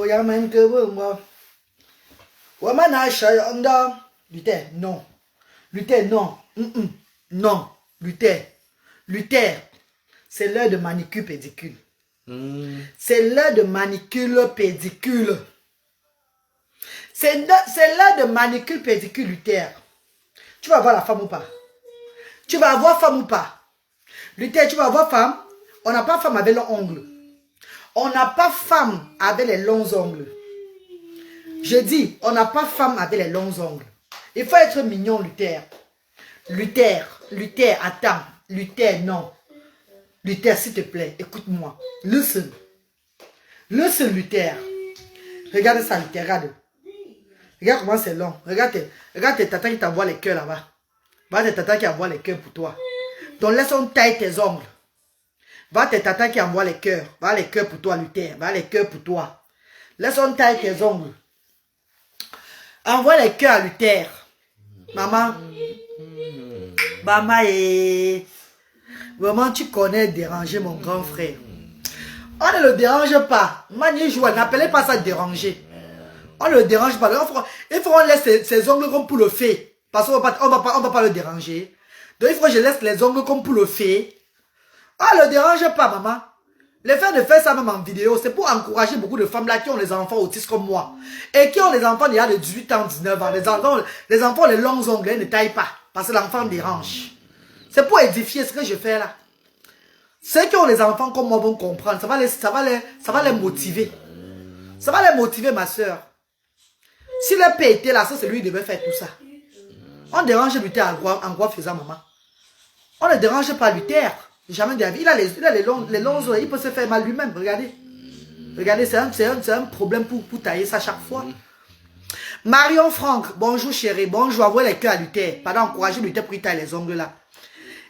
Yaman que moi. Wamana Shayanda. Luther, non. Luther, non. Non. Luther. Luther. C'est l'heure de manicure pédicule. C'est l'heure de manicure pédicule. C'est l'heure de manicure pédicule, Luther. Tu vas avoir la femme ou pas? Tu vas avoir femme ou pas? Luther, tu vas avoir femme? On n'a pas femme avec les ongles. On n'a pas femme avec les longs ongles. Je dis, on n'a pas femme avec les longs ongles. Il faut être mignon, Luther. Luther, Luther, attends. Luther, non. Luther, s'il te plaît, écoute-moi. Listen. Listen, Luther. Regarde ça, Luther, regarde. Regarde comment c'est long. Regarde tes tatas qui t'envoient les cœurs là-bas. Va tes tatas qui envoient les cœurs pour toi. Donc laisse-on tailler tes ongles. Va tes tatas qui envoient les cœurs. Va les cœurs pour toi, Luther. Va les cœurs pour toi. Laisse-on tailler tes ongles. Envoie les cœurs à Luther. Maman. Maman est... Vraiment, tu connais déranger mon grand frère. On ne le dérange pas. Mani joie, n'appelez pas ça déranger. On ne le dérange pas. Il faut qu'on laisse ses ongles comme pour le fait. Parce qu'on ne va pas le déranger. Donc il faut que je laisse les ongles comme pour le fait. On ne le dérange pas, maman. Le fait de faire ça même en vidéo, c'est pour encourager beaucoup de femmes là qui ont des enfants autistes comme moi. Et qui ont des enfants déjà de 18 ans, 19 ans. Les enfants, les longs ongles, ils ne taillent pas. Parce que l'enfant dérange. C'est pour édifier ce que je fais là. Ceux qui ont les enfants comme moi vont comprendre. Ça va les motiver. Ça va les motiver, ma soeur. Si le père était là, c'est lui qui devait faire tout ça. On dérange Luther en quoi faisant, maman? On ne dérange pas Luther. Jamais de la vie. Il a les longs oreilles. Il peut se faire mal lui-même. Regardez. Regardez, c'est un problème pour tailler ça chaque fois. Marion Franck, bonjour chérie. Bonjour, envoie les cœurs à Luther. Pardon, encourager Luther pour qu'il taille les ongles là.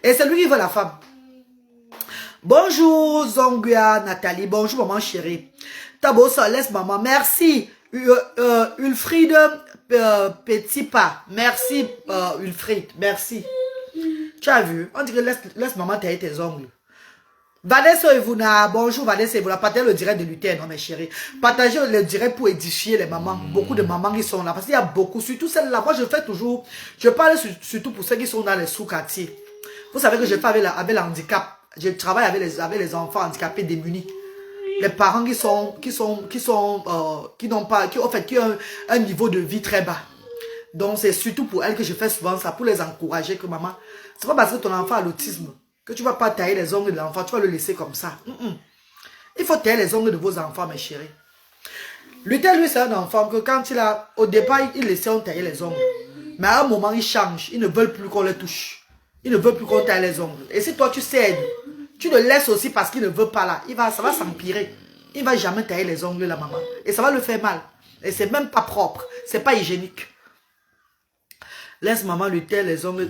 Et c'est lui qui veut la femme. Bonjour Zonguia Nathalie. Bonjour maman chérie. Tabo laisse maman. Merci. Ulfried Petit Pas. Merci Ulfried. Merci. Tu as vu? On dirait laisse maman tailler tes ongles. Vanessa Evuna, bonjour Vanessa Evuna, partagez le direct de Luther, non mes chéris. Partagez le direct pour édifier les mamans. Beaucoup de mamans qui sont là, parce qu'il y a beaucoup, surtout celles-là. Moi je fais toujours, je parle surtout pour ceux qui sont dans les sous-quartiers. Vous savez que je fais avec le handicap. Je travaille avec les enfants handicapés démunis. Les parents qui ont un niveau de vie très bas. Donc c'est surtout pour elles que je fais souvent ça, pour les encourager que maman, c'est pas parce que ton enfant a l'autisme que tu ne vas pas tailler les ongles de l'enfant, tu vas le laisser comme ça. Il faut tailler les ongles de vos enfants, mes chéris. Luther, lui, c'est un enfant que quand au départ, il laissait on tailler les ongles. Mais à un moment, il change. Ils ne veulent plus qu'on les touche. Ils ne veulent plus qu'on taille les ongles. Et si toi, tu cèdes, tu le laisses aussi parce qu'il ne veut pas là. Ça va s'empirer. Il ne va jamais tailler les ongles, la maman. Et ça va le faire mal. Et c'est même pas propre. C'est pas hygiénique. Laisse maman lui tailler les ongles,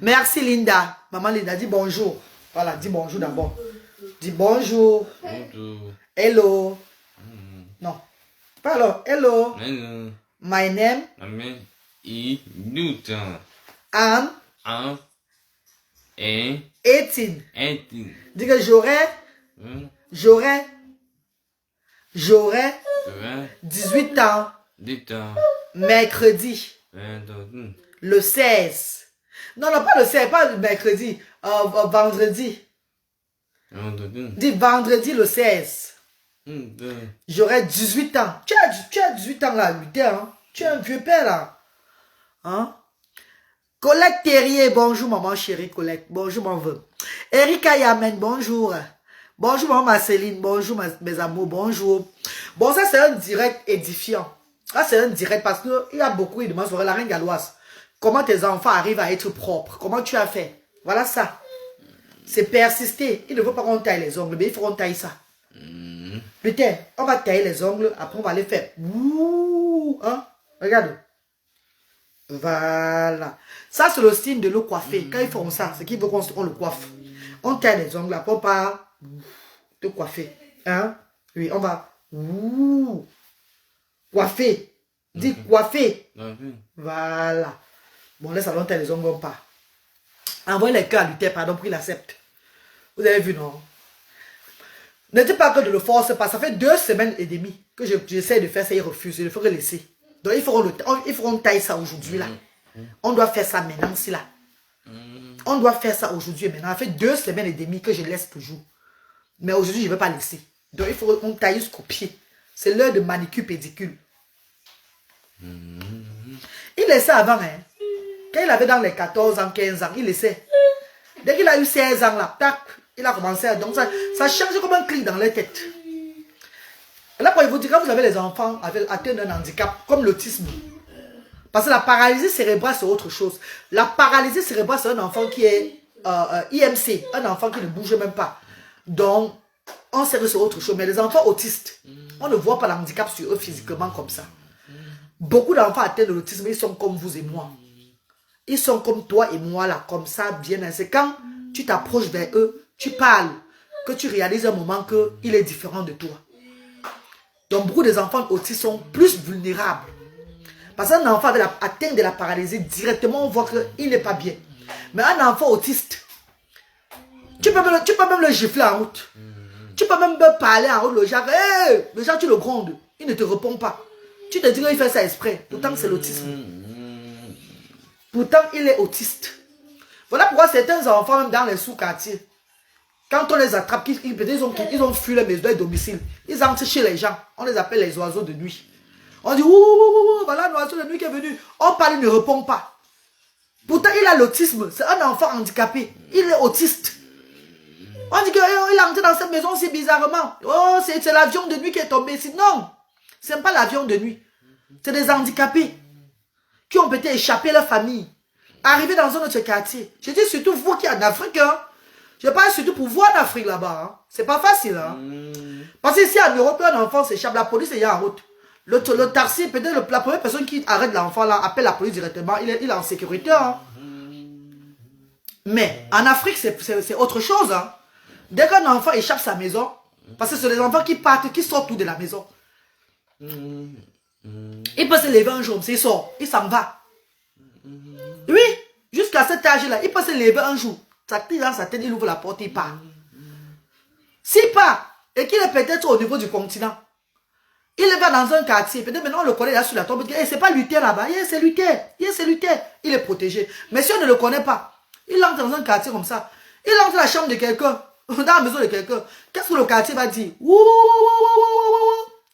Merci Linda. Maman Linda, dis bonjour. Voilà, dis bonjour d'abord. Dis bonjour. Bonjour. Hello. Non. Pas alors. Hello. Hello. My name. My name is Newton. I'm 18. Dis que j'aurais 18 ans. Mercredi. Le 16. Non, pas le 16, pas le mercredi. Vendredi. Dis vendredi le 16. J'aurai 18 ans. Tu as 18 ans là, Luther. Hein? Tu es un vieux père là. Hein? Colette Terrier, bonjour maman chérie Colette. Bonjour mon vœu. Erika Yamen, bonjour. Bonjour maman Marceline, bonjour mes amours, bonjour. Bon, ça c'est un direct édifiant. Ça c'est un direct parce qu'il y a beaucoup qui demandent sur la reine galloise. Comment tes enfants arrivent à être propres? Comment tu as fait? Voilà ça. C'est persister. Il ne faut pas qu'on taille les ongles, mais il faut qu'on taille ça. Putain, on va tailler les ongles, après on va les faire. Ouh, hein? Regarde. Voilà. Ça, c'est le style de le coiffer. Quand ils font ça, c'est qu'ils veulent qu'on le coiffe. On taille les ongles, après on va te coiffer. Hein? Oui, on va coiffer. Dis coiffer. Voilà. Bon, laisse alors tailler les ongles, on part. Envoyez les cœurs à Luther, pardon, pour qu'il accepte. Vous avez vu, non? Ne dis pas que je ne le force pas. Ça fait 2 semaines et demie que j'essaie de faire ça, il refuse. Il faut le laisser. Donc il faut tailler ça aujourd'hui là. On doit faire ça maintenant, c'est là. On doit faire ça aujourd'hui et maintenant. Ça fait 2 semaines et demie que je laisse toujours. Mais aujourd'hui, je ne vais pas laisser. Donc il faut qu'on taille jusqu'au pied. C'est l'heure de manicure pédicule. Il laissait avant, hein. Quand il avait dans les 14 ans, 15 ans, il laissait. Dès qu'il a eu 16 ans là, tac, il a commencé à... Donc ça change comme un clic dans les têtes. Et là, quand il vous dit, quand vous avez les enfants atteints d'un handicap, comme l'autisme, parce que la paralysie cérébrale, c'est autre chose. La paralysie cérébrale, c'est un enfant qui est IMC, un enfant qui ne bouge même pas. Donc, on sait que c'est autre chose. Mais les enfants autistes, on ne voit pas l'handicap sur eux physiquement comme ça. Beaucoup d'enfants atteints de l'autisme, ils sont comme vous et moi. Ils sont comme toi et moi, là, comme ça, bien. C'est quand tu t'approches vers eux, tu parles, que tu réalises un moment qu'il est différent de toi. Donc, beaucoup des enfants autistes sont plus vulnérables. Parce qu'un enfant atteint de la paralysie, directement, on voit qu'il n'est pas bien. Mais un enfant autiste, tu peux même le gifler en route. Tu peux même parler en route, le genre, hey! Le genre, tu le grondes. Il ne te répond pas. Tu te dis qu'il fait ça exprès. Pourtant, c'est l'autisme. Pourtant, il est autiste. Voilà pourquoi certains enfants, même dans les sous-quartiers, quand on les attrape, ils ont fui les maisons et domiciles. Ils entrent chez les gens. On les appelle les oiseaux de nuit. On dit, ouh, voilà l'oiseau de nuit qui est venu. On parle, il ne répond pas. Pourtant, il a l'autisme. C'est un enfant handicapé. Il est autiste. On dit qu'il est entré dans cette maison aussi bizarrement. Oh, c'est l'avion de nuit qui est tombé ici. Non, ce n'est pas l'avion de nuit. C'est des handicapés qui ont peut-être échappé leur famille. Arrivés dans un autre quartier. Je dis surtout vous qui êtes en Afrique. Hein. Je parle surtout pour vous en Afrique là-bas. Hein. C'est pas facile. Hein. Parce qu'ici en Europe, un enfant s'échappe. La police est en route. Le taxi, peut-être la première personne qui arrête l'enfant là, appelle la police directement. Il est en sécurité. Hein. Mais en Afrique, c'est autre chose. Hein. Dès qu'un enfant échappe sa maison, parce que c'est les enfants qui partent, qui sortent tout de la maison. Il peut se lever un jour, il sort, il s'en va. Oui, jusqu'à cet âge-là, il peut se lever un jour. Ça tire dans sa tête, il ouvre la porte, il part. S'il part, et qu'il est peut-être au niveau du continent, il va dans un quartier, peut-être maintenant on le connaît là sur la tombe, hey, c'est pas Luther là-bas, hey, c'est Luther, hey, c'est Luther. Il est protégé. Mais si on ne le connaît pas, il entre dans un quartier comme ça, il entre dans la chambre de quelqu'un, dans la maison de quelqu'un, qu'est-ce que le quartier va dire?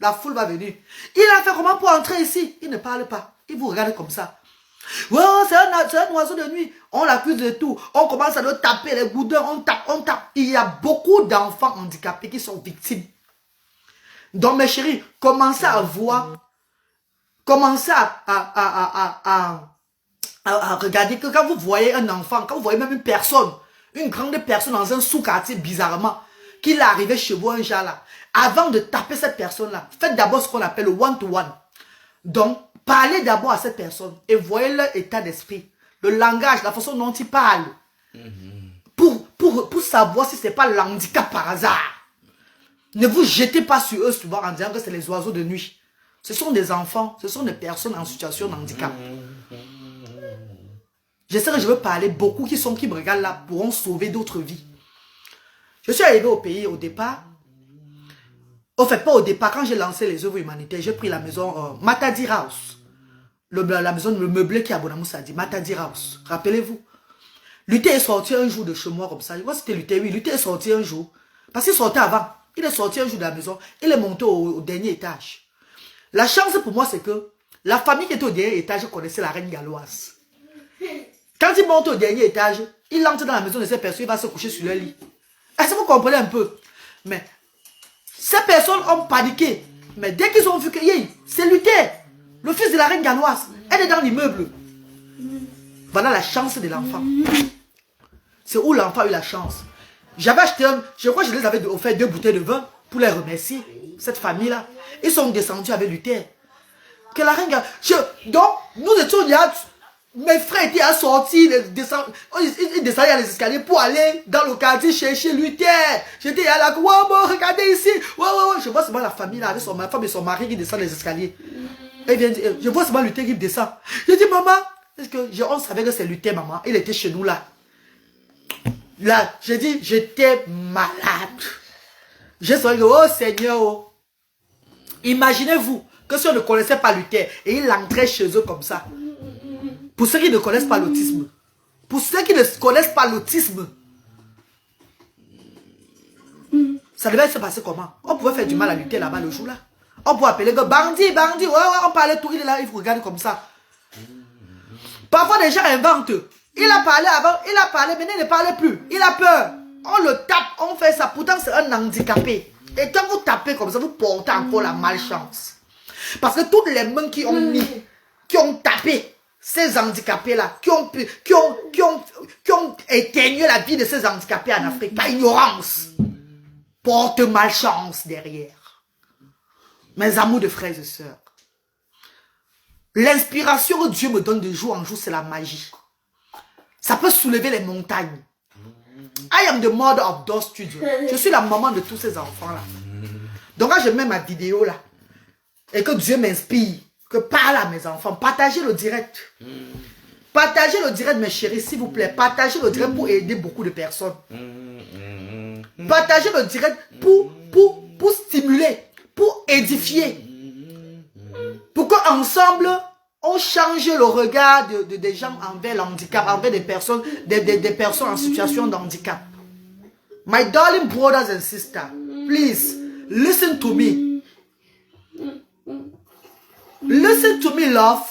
La foule va venir. Il a fait comment pour entrer ici? Il ne parle pas. Il vous regarde comme ça. Oh, c'est un oiseau de nuit. On l'accuse de tout. On commence à le taper les boudins. On tape. Il y a beaucoup d'enfants handicapés qui sont victimes. Donc mes chéris, commencez à voir. Commencez à regarder que quand vous voyez un enfant, quand vous voyez même une personne, une grande personne dans un sous-quartier bizarrement, qu'il est arrivé chez vous un jour là, avant de taper cette personne-là, faites d'abord ce qu'on appelle le one-to-one. Donc, parlez d'abord à cette personne et voyez leur état d'esprit, le langage, la façon dont ils parlent, pour savoir si ce n'est pas l'handicap par hasard. Ne vous jetez pas sur eux souvent en disant que c'est les oiseaux de nuit. Ce sont des enfants, ce sont des personnes en situation de handicap. Je sais que je veux parler, beaucoup qui me regardent là pourront sauver d'autres vies. Je suis arrivé au pays au départ. Au fait, pas au départ, quand j'ai lancé les œuvres humanitaires, j'ai pris la maison Matadi House. La maison, le meublé qui est à Bonamoussa a dit Matadi House. Rappelez-vous. Luther est sorti un jour de chez moi comme ça. Je vois que c'était Luther, oui. Luther est sorti un jour. Parce qu'il sortait avant. Il est sorti un jour de la maison. Il est monté au dernier étage. La chance pour moi, c'est que la famille qui était au dernier étage connaissait la reine galloise. Quand il monte au dernier étage, il entre dans la maison de ces personnes, il va se coucher sur leur lit. Est-ce que vous comprenez un peu? Mais ces personnes ont paniqué. Mais dès qu'ils ont vu que c'est Luther, le fils de la reine galloise, elle est dans l'immeuble. Voilà la chance de l'enfant. C'est où l'enfant a eu la chance. J'avais acheté je crois que je les avais offert 2 bouteilles de vin pour les remercier, cette famille-là. Ils sont descendus avec Luther. Que la reine galloise. Donc, nous étions là. Mes frères étaient assortis, ils descendaient les escaliers pour aller dans le quartier chercher Luther. J'étais là, wow, regardez ici. Wow. Je vois seulement la famille là, avec ma femme et son mari qui descendent les escaliers. Et bien, je vois seulement Luther qui descend. Je dis, maman, parce que on savait que c'est Luther, maman. Il était chez nous là. Là, j'ai dit, j'étais malade. J'ai souri que, oh Seigneur, oh. Imaginez-vous que si on ne connaissait pas Luther et il entrait chez eux comme ça. Pour ceux qui ne connaissent pas l'autisme. Pour ceux qui ne connaissent pas l'autisme. Ça devait se passer comment? On pouvait faire du mal à Luther là-bas le jour là. On pouvait appeler que bandit, bandit. Ouais, ouais, on parlait tout, il est là, il vous regarde comme ça. Parfois les gens inventent. Il a parlé avant, il a parlé, maintenant il ne parle plus. Il a peur. On le tape, on fait ça. Pourtant c'est un handicapé. Et quand vous tapez comme ça, vous portez encore la malchance. Parce que toutes les mains qui ont mis, qui ont tapé ces handicapés-là, qui ont éteigné la vie de ces handicapés en Afrique, par ignorance, portent malchance derrière. Mes amours de frères et sœurs, l'inspiration que Dieu me donne de jour en jour, c'est la magie. Ça peut soulever les montagnes. I am the mother of those children. Je suis la maman de tous ces enfants-là. Donc quand je mets ma vidéo là, et que Dieu m'inspire, que parle à mes enfants, partagez le direct. Partagez le direct, mes chéris, s'il vous plaît. Partagez le direct pour aider beaucoup de personnes. Partagez le direct pour stimuler, pour édifier. Pour qu'ensemble, on change le regard des gens envers l'handicap, envers des personnes en situation de handicap. My darling brothers and sisters, please, listen to me. Listen to me, love.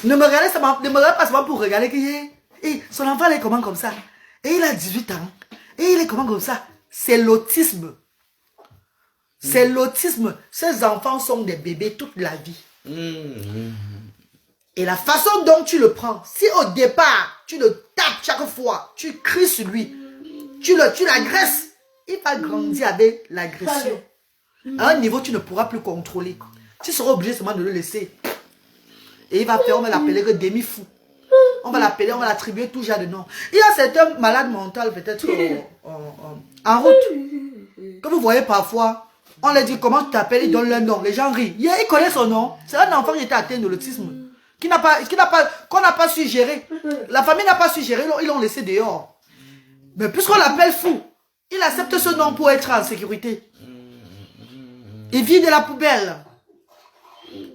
Ne me regardez pas seulement pour regarder que son enfant il est comment comme ça. Et il a 18 ans. Et il est comment comme ça. C'est l'autisme. C'est l'autisme. Ces enfants sont des bébés toute la vie. Et la façon dont tu le prends, si au départ, tu le tapes chaque fois, tu cries sur lui, tu l'agresses, il va grandir avec l'agression. À un niveau, tu ne pourras plus contrôler. Tu seras obligé seulement de le laisser. Et il va faire, on va l'appeler que demi-fou. On va l'appeler, on va l'attribuer tout genre de nom. Il y a certains malades mentaux peut-être en route. Comme vous voyez parfois, on leur dit comment tu t'appelles, ils donnent leur nom. Les gens rient. Il connaît son nom. C'est un enfant qui était atteint de l'autisme. Qu'on n'a pas su gérer. La famille n'a pas su gérer, ils l'ont laissé dehors. Mais puisqu'on l'appelle fou, il accepte ce nom pour être en sécurité. Il vit de la poubelle.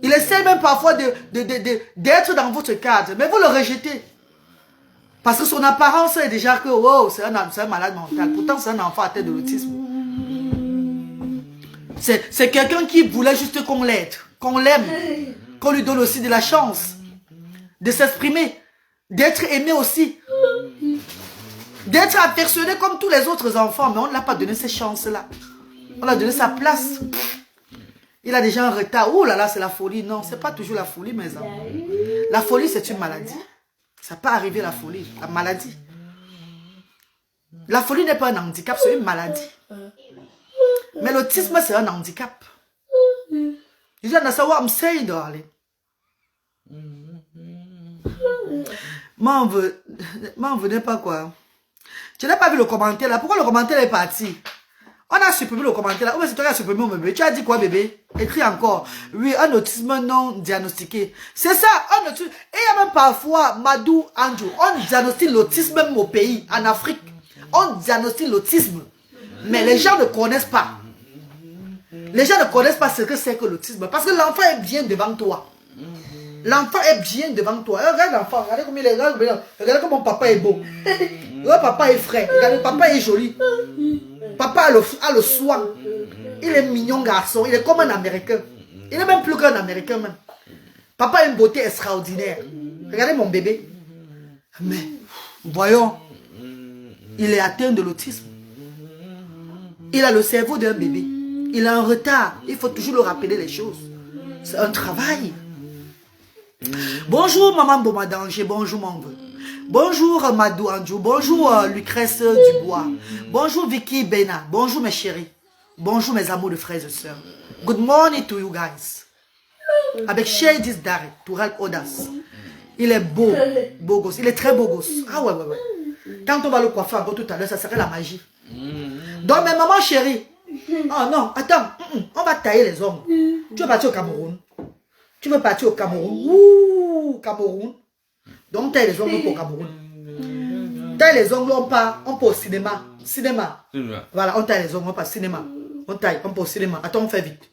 Il essaie même parfois d'être dans votre cadre, mais vous le rejetez. Parce que son apparence est déjà que oh, c'est un malade mental. Pourtant, c'est un enfant atteint de l'autisme. C'est quelqu'un qui voulait juste qu'on l'aide, qu'on l'aime, qu'on lui donne aussi de la chance de s'exprimer, d'être aimé aussi, d'être affectionné comme tous les autres enfants. Mais on ne l'a pas donné ces chances-là. On a donné sa place. Il a déjà un retard. Oh là là, c'est la folie. Non, c'est pas toujours la folie, mes amis. La folie, c'est une maladie. Ça peut arriver, la folie, la maladie. La folie n'est pas un handicap, c'est une maladie. Mais l'autisme, c'est un handicap. You understand what I'm saying, darling? M'en venez pas, quoi. Tu n'as pas vu le commentaire là? Pourquoi le commentaire est parti? On a supprimé le commentaire là. Ou bien c'est toi qui as supprimé mon bébé. Tu as dit quoi, bébé? Écris encore. Oui, un autisme non diagnostiqué. C'est ça, un autisme. Et il y a même parfois, Madou, Andrew, on diagnostique l'autisme même au pays, en Afrique. On diagnostique l'autisme. Mais les gens ne connaissent pas. Les gens ne connaissent pas ce que c'est que l'autisme. Parce que l'enfant est bien devant toi. L'enfant est bien devant toi. Regarde l'enfant. Regardez comme il est. Regardez comme mon papa est beau. Regardez, papa est frais. Regardez, papa est joli. Papa a le soin. Il est mignon garçon. Il est comme un Américain. Il est même plus qu'un Américain même. Papa a une beauté extraordinaire. Regardez mon bébé. Mais, voyons. Il est atteint de l'autisme. Il a le cerveau d'un bébé. Il a un retard. Il faut toujours le rappeler les choses. C'est un travail. Bonjour maman Bomadanger. Bonjour mon vœu. Bonjour Madou Andjou. Bonjour Lucrèce Dubois. Bonjour Vicky Bena. Bonjour mes chéris. Bonjour mes amours de frères et sœurs. Good morning to you guys. Avec Share This Direct to help others. Il est beau. Beau gosse. Il est très beau gosse. Ah ouais. Quand on va le coiffer encore tout à l'heure, ça serait la magie. Donc mes mamans chéries. Oh non, attends. On va tailler les ongles. Tu veux partir au Cameroun? Tu veux partir au Cameroun? Ouh, Cameroun. Donc taille les ongles pour Cameroun. Taille les ongles, on part au cinéma. Cinéma. Cinéma. Voilà, on taille les ongles, on part au cinéma. On taille, on part au cinéma. Attends, on fait vite.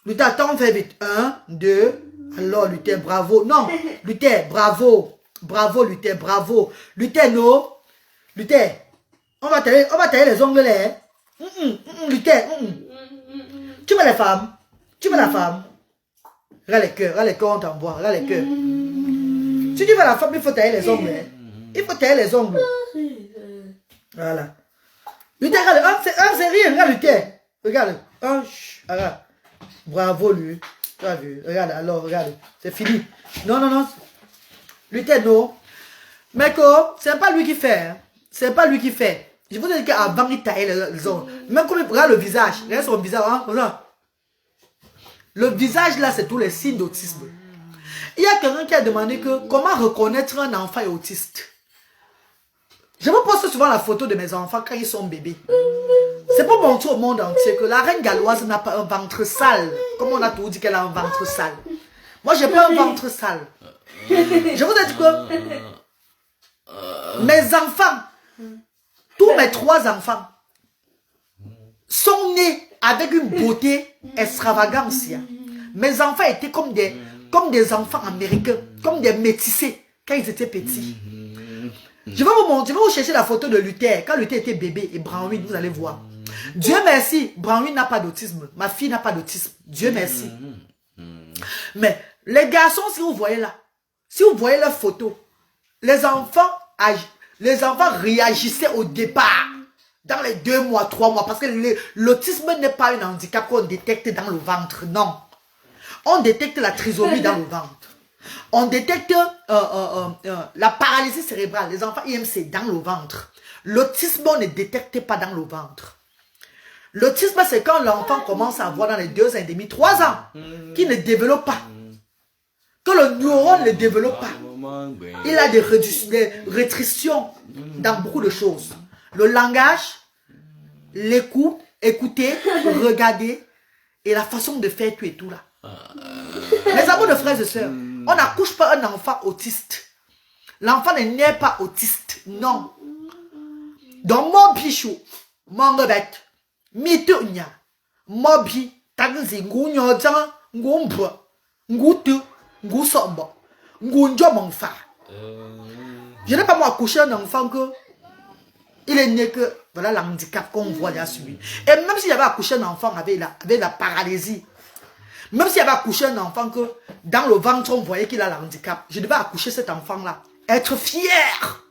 Luther, attends, on fait vite. 1, 2. Alors, Luther, bravo. Non, Luther, bravo. Bravo, Luther, bravo. Luther, non. Luther, on va tailler les ongles là. Luther, Tu veux les femmes? Tu veux la femme? Regarde les cœurs, on t'envoie. Regarde les cœurs. Si tu veux la femme, il faut tailler les ongles. Hein. Il faut tailler les ongles. Voilà. Luther, regarde, c'est rien. Regarde Luther. Regarde. Regarde. Bravo, lui. Tu as vu? Regarde, alors, regarde. C'est fini. Non. Luther, non. Mais quoi? C'est pas lui qui fait. Hein. C'est pas lui qui fait. Je vous ai dit qu'avant, il taillait les ongles. Même quand il regarde le visage. Regarde son visage. Hein, comme ça. Le visage, là, c'est tous les signes d'autisme. Il y a quelqu'un qui a demandé que comment reconnaître un enfant autiste. Je me poste souvent la photo de mes enfants quand ils sont bébés. C'est pour montrer au monde entier que la reine galloise n'a pas un ventre sale. Comme on a toujours dit qu'elle a un ventre sale. Moi, j'ai pas un ventre sale. Je vous ai dit que mes enfants, tous mes 3 enfants, sont nés avec une beauté extravagante. Mes enfants étaient comme des enfants américains, comme des métissés quand ils étaient petits. Je vais vous montrer, je vais vous chercher la photo de Luther. Quand Luther était bébé et Branwyn, vous allez voir. Dieu merci, Branwyn n'a pas d'autisme. Ma fille n'a pas d'autisme. Dieu merci. Mais les garçons, si vous voyez là, si vous voyez la photo, les enfants réagissaient au départ. Dans les 2 mois, 3 mois. Parce que l'autisme n'est pas un handicap qu'on détecte dans le ventre. Non. On détecte la trisomie dans le ventre. On détecte la paralysie cérébrale. Les enfants IMC dans le ventre. L'autisme, on ne détecte pas dans le ventre. L'autisme, c'est quand l'enfant commence à avoir dans les 2 ans et demi, 3 ans, qu'il ne développe pas. Que le neurone ne développe pas. Il a des restrictions dans beaucoup de choses. Le langage, l'écoute, écouter, regarder et la façon de faire tout et tout là. Mes amours de frères et sœurs, on n'accouche pas un enfant autiste. L'enfant ne naît pas autiste, non. Donc mon bichou, mon bête, mitunya, mobi, tanzi, ngunyo zang, ngumba, ngutu, ngusomba, ngunjo mon fa. Je n'ai pas moi accouché un enfant que il est né que, voilà l'handicap qu'on voit là sur lui. Et même s'il avait accouché un enfant avec la paralysie, même s'il avait accouché un enfant que dans le ventre on voyait qu'il a le handicap, je devais accoucher cet enfant-là. Être fière,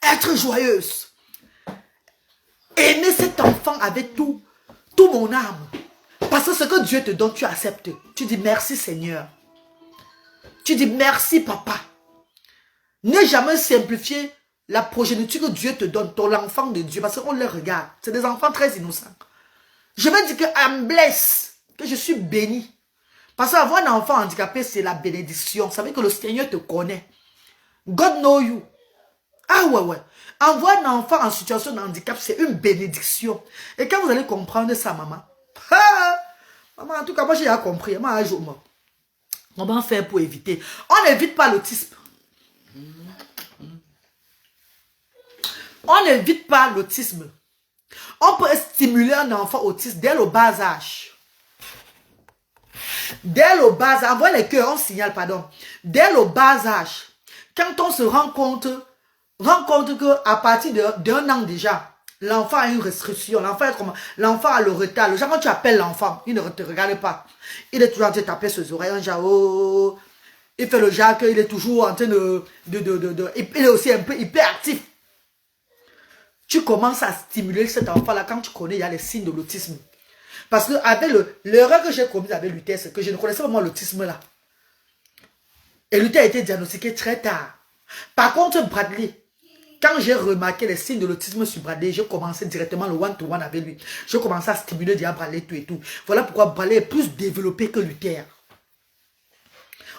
être joyeuse. Aimer cet enfant avec tout mon âme. Parce que ce que Dieu te donne, tu acceptes. Tu dis merci Seigneur. Tu dis merci papa. Ne jamais simplifier la progéniture que Dieu te donne, ton enfant de Dieu, parce qu'on les regarde. C'est des enfants très innocents. Je vais dire que I'm blessed, que je suis béni. Parce qu'avoir un enfant handicapé, c'est la bénédiction. Ça veut dire que le Seigneur te connaît. God know you. Ah ouais. Avoir un enfant en situation de handicap, c'est une bénédiction. Et quand vous allez comprendre ça, maman. Maman, en tout cas, moi j'ai compris. On va faire pour éviter. On n'évite pas l'autisme. On n'évite pas l'autisme. On peut stimuler un enfant autiste dès le bas âge. Dès le bas âge, envoie les cœurs, on signale, pardon. Dès le bas âge, quand on se rend compte qu'à partir d'1 an déjà, l'enfant a une restriction, l'enfant a le retard. Le genre, quand tu appelles l'enfant, il ne te regarde pas. Il est toujours en train de taper ses oreilles, un genre, oh, il fait le genre qu'il est toujours en train il est aussi un peu hyperactif. Tu commences à stimuler cet enfant-là quand tu connais, il y a les signes de l'autisme. Parce que avec l'erreur que j'ai commise avec Luther, c'est que je ne connaissais pas moi l'autisme là. Et Luther a été diagnostiqué très tard. Par contre, Bradley, quand j'ai remarqué les signes de l'autisme sur Bradley, j'ai commencé directement le one-to-one avec lui. Je commençais à stimuler, dire à Bradley tout et tout. Voilà pourquoi Bradley est plus développé que Luther.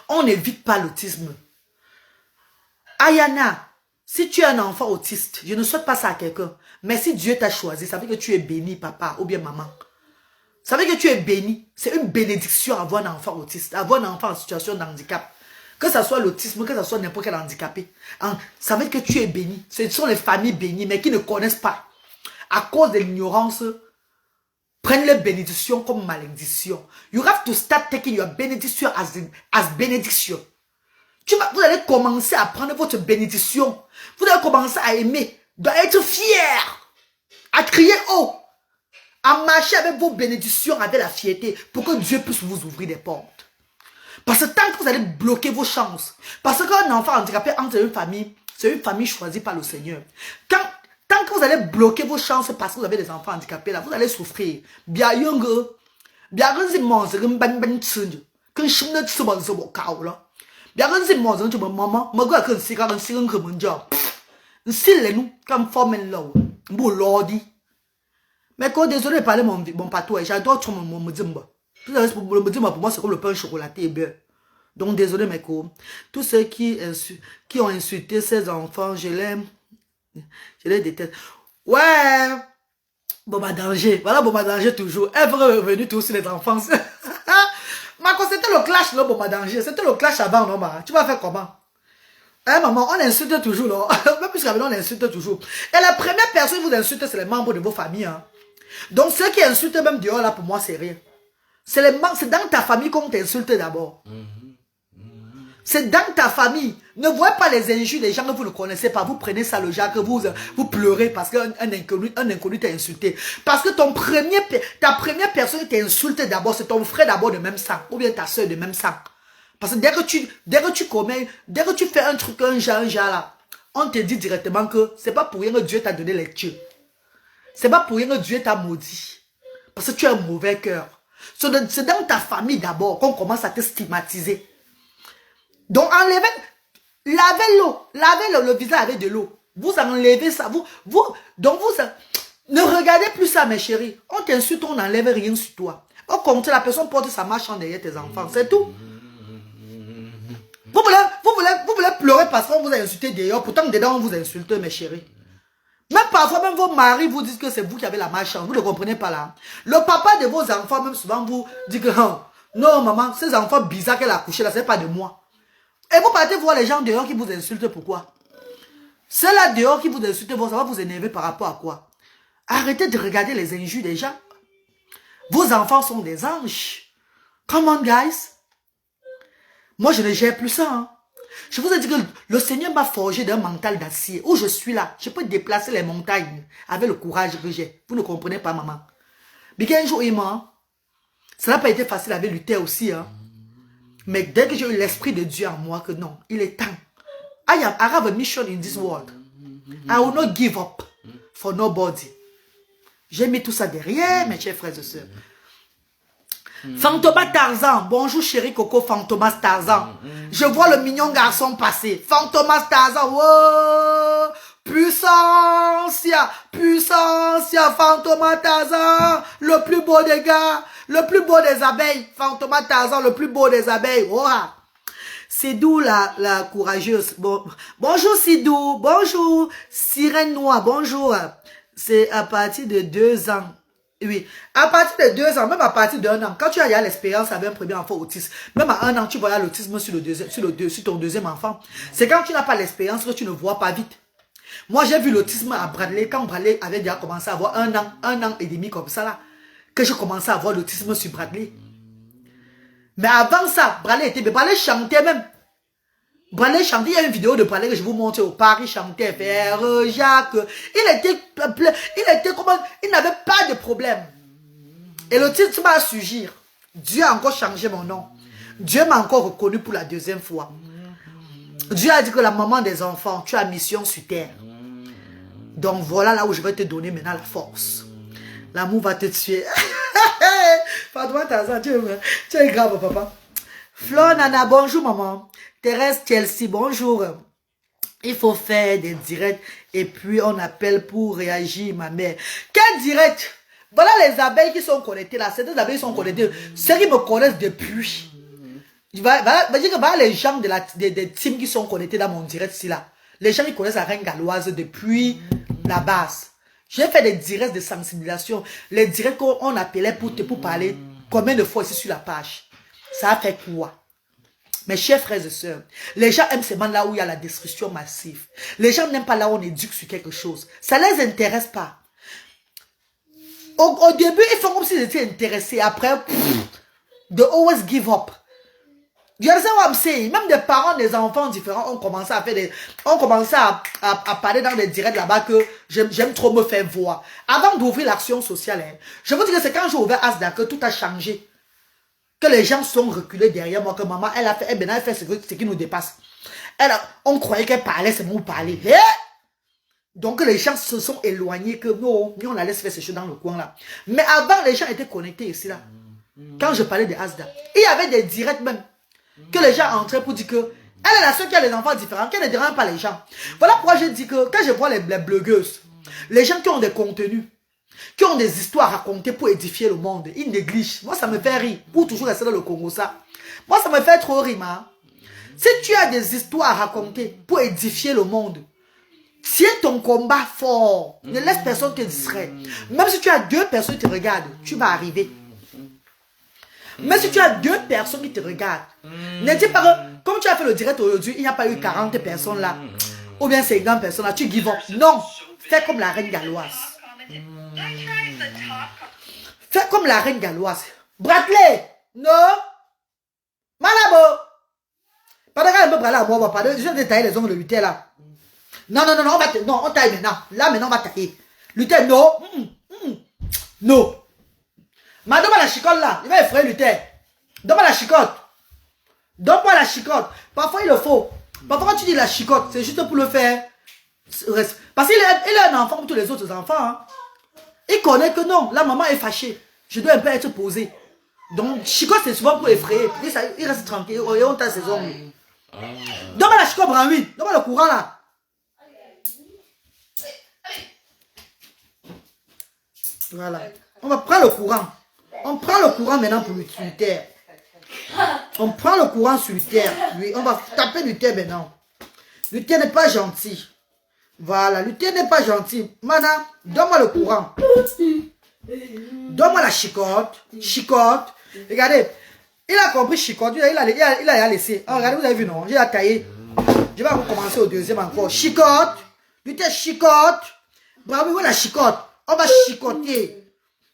On n'évite pas l'autisme. Ayana, si tu es un enfant autiste, je ne souhaite pas ça à quelqu'un. Mais si Dieu t'a choisi, ça veut dire que tu es béni, papa ou bien maman. Ça veut dire que tu es béni. C'est une bénédiction avoir un enfant autiste, avoir un enfant en situation de handicap. Que ce soit l'autisme, que ce soit n'importe quel handicapé. Ça veut dire que tu es béni. Ce sont les familles bénies, mais qui ne connaissent pas. À cause de l'ignorance, prennent les bénédictions comme malédiction. You have to start taking your benediction as benediction. Vous allez commencer à prendre votre bénédiction. Vous allez commencer à aimer, à être fier, à crier haut, à marcher avec vos bénédictions avec la fierté pour que Dieu puisse vous ouvrir des portes. Parce que tant que vous allez bloquer vos chances, parce qu'un enfant handicapé entre une famille, c'est une famille choisie par le Seigneur. Tant que vous allez bloquer vos chances parce que vous avez des enfants handicapés, là, vous allez souffrir. Bien, bien, mais quand désolé de parler mon patois, j'adore mon mdimba. Le mdimba pour moi c'est comme le pain chocolaté et beurre. Donc désolé mes co. Tous ceux qui ont insulté ces enfants, je les déteste. Ouais, Boba Danger. Voilà Boba Danger toujours. Elle veut revenir tous sur les enfants. Marco, c'était le clash, là, Boba Danger. C'était le clash avant, non, ma. Tu vas faire comment? Hein, maman, on insulte toujours, là. Même plus qu'avant, on insulte toujours. Et la première personne qui vous insulte, c'est les membres de vos familles, hein. Donc, ceux qui insultent même dehors, là, pour moi, c'est rien. C'est dans ta famille qu'on t'insulte d'abord. C'est dans ta famille. Ne voyez pas les injures des gens que vous ne connaissez pas. Vous prenez ça le genre que vous pleurez parce qu'un inconnu t'a insulté. Parce que ta première personne qui t'insulte d'abord, c'est ton frère d'abord de même sang. Ou bien ta soeur de même sang. Parce que dès que tu fais un truc, un genre là, on te dit directement que c'est pas pour rien que Dieu t'a donné les dieux. C'est pas pour rien que Dieu t'a maudit. Parce que tu as un mauvais cœur. C'est dans ta famille d'abord qu'on commence à te stigmatiser. Donc lavez le visage avec de l'eau. Vous enlevez ça. Ne regardez plus ça, mes chéris. On t'insulte, on n'enlève rien sur toi. Au contraire, la personne porte sa marche en derrière tes enfants. C'est tout. Vous voulez pleurer parce qu'on vous a insulté dehors. Pourtant, dedans, on vous insulte, mes chéris. Même parfois, même vos maris vous disent que c'est vous qui avez la malchance. Vous ne comprenez pas là. Le papa de vos enfants, même souvent, vous dit que non, maman, ces enfants bizarres qu'elle a accouchés là, c'est pas de moi. Et vous partez voir les gens dehors qui vous insultent, pourquoi? Ceux-là dehors qui vous insultent, ça va vous énerver par rapport à quoi? Arrêtez de regarder les injures des gens. Vos enfants sont des anges. Come on, guys. Moi, je ne gère plus ça. Hein. Je vous ai dit que le Seigneur m'a forgé d'un mental d'acier. Où je suis là, je peux déplacer les montagnes avec le courage que j'ai. Vous ne comprenez pas, maman. Mais un jour, il m'a... Ça n'a pas été facile avec Luther aussi. Hein. Mais dès que j'ai eu l'esprit de Dieu en moi, que non, il est temps. I have a mission in this world. I will not give up for nobody. J'ai mis tout ça derrière, mes chers frères et sœurs. Fantomas Tarzan. Bonjour chérie Coco, Fantomas Tarzan. Je vois le mignon garçon passer. Fantomas Tarzan. Wow. Puissance. Fantomas Tarzan. Le plus beau des gars. Le plus beau des abeilles. Fantomas Tarzan, le plus beau des abeilles. Wow. Sidou la courageuse. Bon. Bonjour Sidou. Bonjour. Sirène Noire. Bonjour. C'est à partir de 2 ans. Oui, à partir de 2 ans, même à partir d'1 an, quand tu as l'expérience avec un premier enfant autiste, même à 1 an, tu vois l'autisme sur ton deuxième enfant. C'est quand tu n'as pas l'expérience que tu ne vois pas vite. Moi, j'ai vu l'autisme à Bradley, quand Bradley avait déjà commencé à avoir 1 an et demi comme ça là, que je commençais à voir l'autisme sur Bradley. Mais avant ça, Bradley chantait même. Bradley chantait, il y a une vidéo de Bradley que je vous montre au parc, il chantait vers Jacques. Il n'avait pas de problème. Et le titre m'a surgir. Dieu a encore changé mon nom. Dieu m'a encore reconnu pour la 2e fois. Dieu a dit que la maman des enfants, tu as mission sur terre. Donc voilà là où je vais te donner maintenant la force. L'amour va te tuer. Fais-toi Tarzan, tu es grave papa. Flo Nana, bonjour maman. Thérèse Chelsea, bonjour. Il faut faire des directs et puis on appelle pour réagir, ma mère. Quel direct? Voilà les abeilles qui sont connectées là. Ces 2 abeilles sont connectées. Ceux qui me connaissent depuis. Voilà les gens des teams qui sont connectés dans mon direct ici là. Les gens qui connaissent la reine galloise depuis la base. J'ai fait des directs de sensibilisation. Les directs qu'on appelait pour parler combien de fois ici sur la page. Ça a fait quoi? Mes chers frères et sœurs, les gens aiment seulement là où il y a la destruction massive. Les gens n'aiment pas là où on éduque sur quelque chose. Ça ne les intéresse pas. Au début, ils font comme s'ils étaient intéressés. Après, they always give up. You understand what I'm saying? Même des parents, des enfants différents ont commencé à faire des... ont commencé à parler dans des directs là-bas que j'aime trop me faire voir. Avant d'ouvrir l'action sociale, hein, je vous dis que c'est quand j'ai ouvert Asda que tout a changé. Que les gens sont reculés derrière moi, que maman, elle a fait, elle a fait ce qui nous dépasse. On croyait qu'elle parlait, c'est bon parler. Eh? Donc les gens se sont éloignés que non, on la laisse faire ces choses dans le coin là. Mais avant, les gens étaient connectés ici là. Quand je parlais de Asda, il y avait des directs même. Que les gens entraient pour dire que elle est la seule qui a les enfants différents, qu'elle ne dérange pas les gens. Voilà pourquoi je dis que quand je vois les blogueuses, les gens qui ont des contenus, qui ont des histoires à raconter pour édifier le monde, ils négligent. Moi, ça me fait rire. Pour toujours rester dans le Congo, ça. Moi, ça me fait trop rire, hein. Si tu as des histoires à raconter pour édifier le monde, tiens ton combat fort. Ne laisse personne te distraire. Même si tu as 2 personnes qui te regardent, tu vas arriver. Mais si tu as 2 personnes qui te regardent, ne dis pas que, comme tu as fait le direct aujourd'hui, il n'y a pas eu 40 personnes là, ou bien 50 personnes là, tu give up. Non, fais comme la reine galloise. Fais comme la reine galloise. Bradley, non. Malabo. Pendant qu'elle me parle à moi, pardon, je vais tailler les ongles de Luther là. Non, on taille maintenant. Là, maintenant, on va tailler. Luther, non. Non. Donne-moi la chicotte là. Il va effrayer Luther. Donne-moi la chicotte. Donne-moi la chicotte. Parfois, il le faut. Parfois, quand tu dis la chicotte, c'est juste pour le faire. Parce qu'il est un enfant comme tous les autres enfants. Hein. Il connaît que non, la maman est fâchée. Je dois un peu être posé. Donc, chicotte, c'est souvent pour effrayer. Il reste tranquille. Et on taille ses ongles. Donne-moi la chicotte, Branwi. Donne-moi le courant là. Voilà. On va prendre le courant. On prend le courant maintenant pour Luther. On prend le courant sur Luther. Lui, on va taper Luther maintenant. Luther n'est pas gentil. Voilà, Luther n'est pas gentil. Mana, donne-moi le courant. Donne-moi la chicotte. Chicotte. Regardez. Il a compris chicotte. Il a laissé. Oh, regardez, vous avez vu, non? Il a taillé. Je vais recommencer au deuxième encore. Chicotte. Luther, chicotte. Bravo, voilà la chicotte. On va chicoter.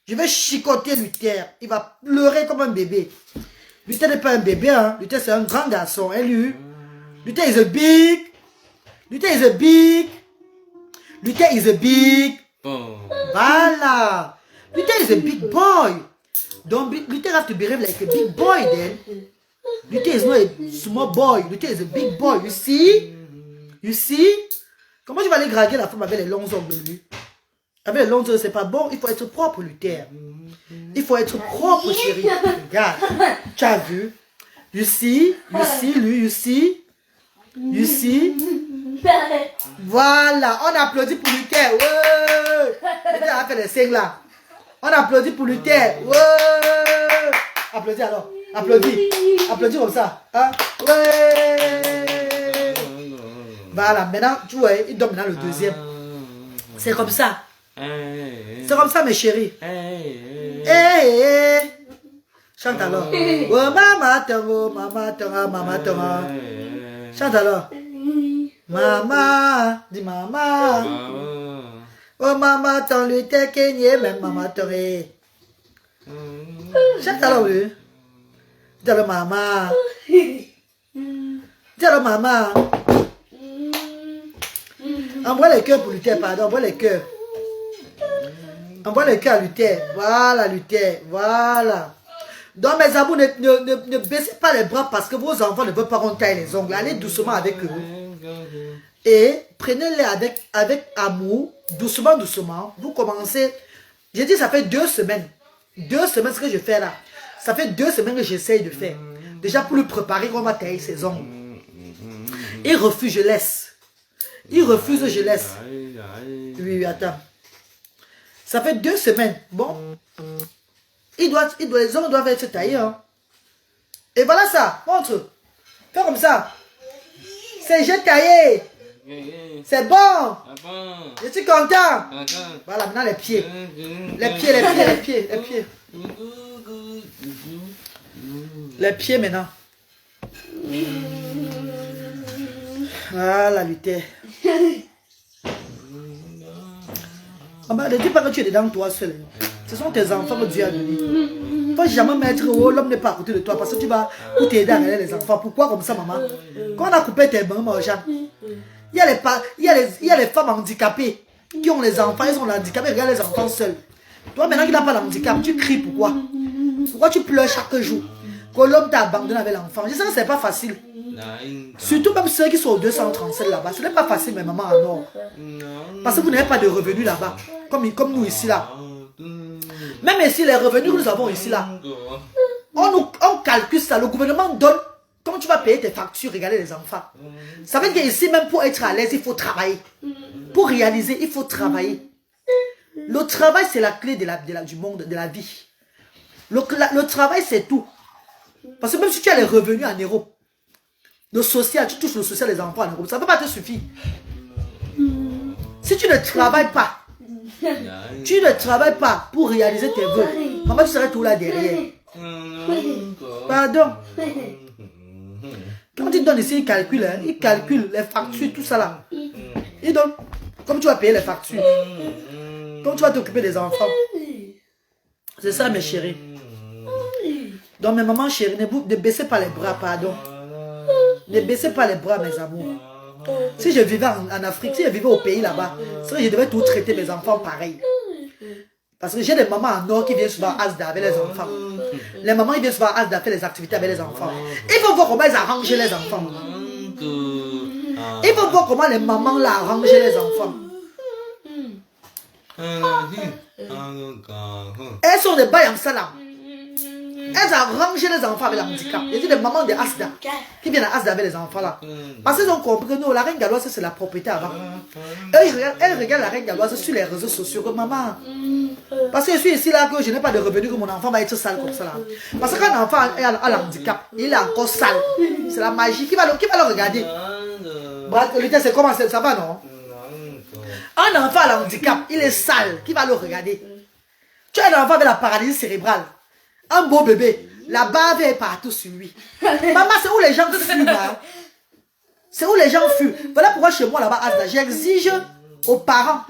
Je vais chicoter Luther. Il va pleurer comme un bébé. Luther n'est pas un bébé, hein. Luther, c'est un grand garçon. Hein, lui. Luther is a big. Luther is a big. Luther is a big. Voilà. Luther is a big boy. Donc, Luther have to behave like a big boy then. Luther is not a small boy. Luther is a big boy. You see? You see? Comment tu vas aller draguer la femme avec les longs ongles, lui? Avec les longs ongles, c'est pas bon. Il faut être propre, Luther. Il faut être propre, chérie. Regarde. Tu as vu? You see? You see, lui? You see? You see? Voilà. On applaudit pour Luther. Ouais. Luther a fait les signes là. On applaudit pour Luther. Ouais. Applaudis alors. Applaudis. Applaudis comme ça. Hein? Ouais. Voilà. Maintenant, tu vois, il donne maintenant le deuxième. C'est comme ça. C'est comme ça, mes chéris. Hey. Chante alors. Oh, maman, tango, maman, tango, maman, tango. Chante alors. Maman, dis maman. Oh, maman, tango, Luther Kenyé, même maman, tango. Chante alors, oui. Dis alors, maman. Dis alors, maman. Envoie les cœurs pour Luther, pardon, envoie les cœurs. Envoie les cœurs à Luther. Voilà, Luther. Voilà. Donc, mes amours, ne baissez pas les bras parce que vos enfants ne veulent pas qu'on taille les ongles. Allez doucement avec eux. Et prenez-les avec amour. Doucement, doucement. Vous commencez. J'ai dit, ça fait 2 semaines. 2 semaines, ce que je fais là. Ça fait 2 semaines que j'essaye de faire. Déjà pour lui préparer qu'on va tailler ses ongles. Il refuse, je laisse. Il refuse, je laisse. Oui, attends. Ça fait 2 semaines. Bon. Les ongles doivent être taillés. Hein. Et voilà ça. Montre. Fais comme ça. C'est j'ai taillé. C'est bon. Je suis content. Voilà, maintenant les pieds. Les pieds maintenant. Ah, la lutte. Ne dis pas que tu es dedans toi seul. Ce sont tes enfants que Dieu a donnés. Il ne faut jamais mettre oh, l'homme n'est pas à côté de toi parce que tu vas t'aider à regarder les enfants. Pourquoi comme ça, maman? Quand on a coupé tes mains, mon Jean, il y a les femmes handicapées qui ont les enfants, elles ont handicapées, regardent les enfants seuls. Toi, maintenant qu'il n'a pas d'handicap, tu cries pourquoi? Pourquoi tu pleures chaque jour? Que l'homme t'a abandonné avec l'enfant. Je sais que ce n'est pas facile. Surtout même ceux qui sont au 237 là-bas. Ce n'est pas facile, mes mamans, à Nord. Parce que vous n'avez pas de revenus là-bas. Comme nous ici là. Même ici, les revenus que nous avons ici là. On calcule ça. Le gouvernement donne. Comment tu vas payer tes factures, regarder les enfants. Ça veut dire qu'ici, même pour être à l'aise, il faut travailler. Pour réaliser, il faut travailler. Le travail, c'est la clé du monde, de la vie. Le travail, c'est tout. Parce que même si tu as les revenus en Europe, le social, tu touches le social des enfants en Europe, ça ne peut pas te suffire. Si tu ne travailles pas, pour réaliser tes vœux, maman, tu serais tout là derrière. Pardon. Quand il donne ici, il calcule les factures, tout ça là. Il donne, comme tu vas payer les factures, comme tu vas t'occuper des enfants. C'est ça, mes chéris. Donc, mes mamans chéries, ne baissez pas les bras, pardon. Ne baissez pas les bras, mes amours. Si je vivais en Afrique, si je vivais au pays là-bas, c'est vrai que je devais tout traiter mes enfants pareil. Parce que j'ai des mamans en Nord qui viennent souvent à Asda avec les enfants. Les mamans qui viennent souvent à Asda faire les activités avec les enfants. Il faut voir comment ils arrangent les enfants. Il faut voir comment les mamans là arrangent les enfants. Elles sont des bails en salam. Elles arrangent les enfants avec le handicap. Il y a des mamans de Asda qui viennent à Asda avec les enfants là. Parce qu'ils ont compris que nous, la reine galloise, c'est la propriété avant. Elles regardent la reine galloise sur les réseaux sociaux comme maman. Parce que je suis ici là, que je n'ai pas de revenus, que mon enfant va être sale comme ça là. Parce que quand un enfant a le handicap, il est encore sale. C'est la magie qui va le regarder. C'est comment ça va, non? Un enfant a le handicap, il est sale, qui va le regarder? Tu as un enfant avec la paralysie cérébrale. Un beau bébé, la bave est partout sur lui. Maman, c'est où les gens fuient, hein? C'est où les gens fuient. Voilà pourquoi chez moi là-bas, j'exige aux parents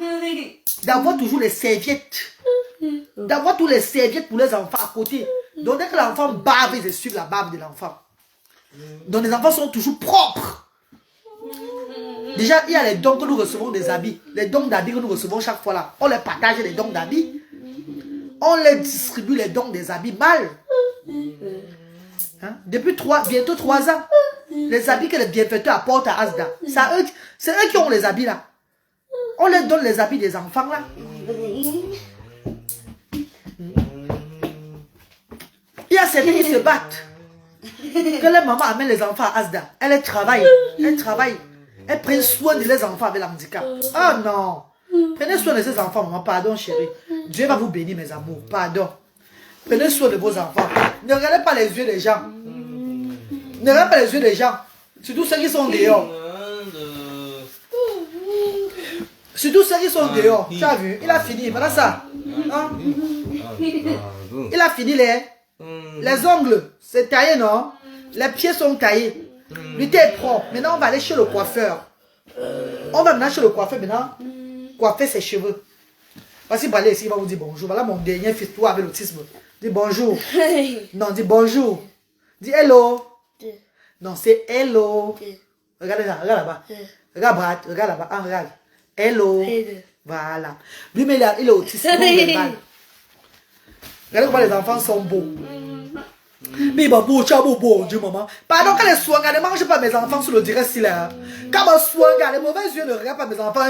d'avoir toujours les serviettes. D'avoir tous les serviettes pour les enfants à côté. Donc dès que l'enfant bave, ils suivent la bave de l'enfant. Donc les enfants sont toujours propres. Déjà, il y a les dons que nous recevons des habits. Les dons d'habits que nous recevons chaque fois là. On les partage, les dons d'habits. On les distribue les dons des habits mal. Hein? Depuis bientôt 3 ans, les habits que les bienfaiteurs apportent à Asda, c'est eux qui ont les habits là. On les donne les habits des enfants là. Il y a certains qui se battent. Que les mamans amènent les enfants à Asda. Elles travaillent. Elles prennent soin de les enfants avec le handicap. Oh non. Prenez soin de ces enfants, maman. Pardon, chérie. Dieu va vous bénir, mes amours. Pardon. Prenez soin de vos enfants. Ne regardez pas les yeux des gens. Ne regardez pas les yeux des gens. Surtout ceux qui sont dehors. Surtout ceux qui sont dehors. Tu as vu? Il a fini. Voilà ça. Hein? Il a fini les ongles. C'est taillé, non? Les pieds sont taillés. Lui est propre. Maintenant, on va aller chez le coiffeur. On va maintenant chez le coiffeur maintenant. Coiffer ses cheveux. Voici Balé ici, il va vous dire bonjour. Voilà mon dernier fils, toi avec l'autisme. Dis bonjour. Non, dis bonjour. Dis hello. Non, c'est hello. Regardez là, regarde là-bas. Regarde Brad, regarde là-bas. Ah, regarde. Hello. Voilà. Lui, mais il est autiste. Regardez comment les enfants sont beaux. Mais il va beau, tu as beau, Dieu, maman. Pardon, quand les soins, ne mange pas mes enfants sur le direct si là. Quand les soins, les mauvais yeux ne regardent pas mes enfants.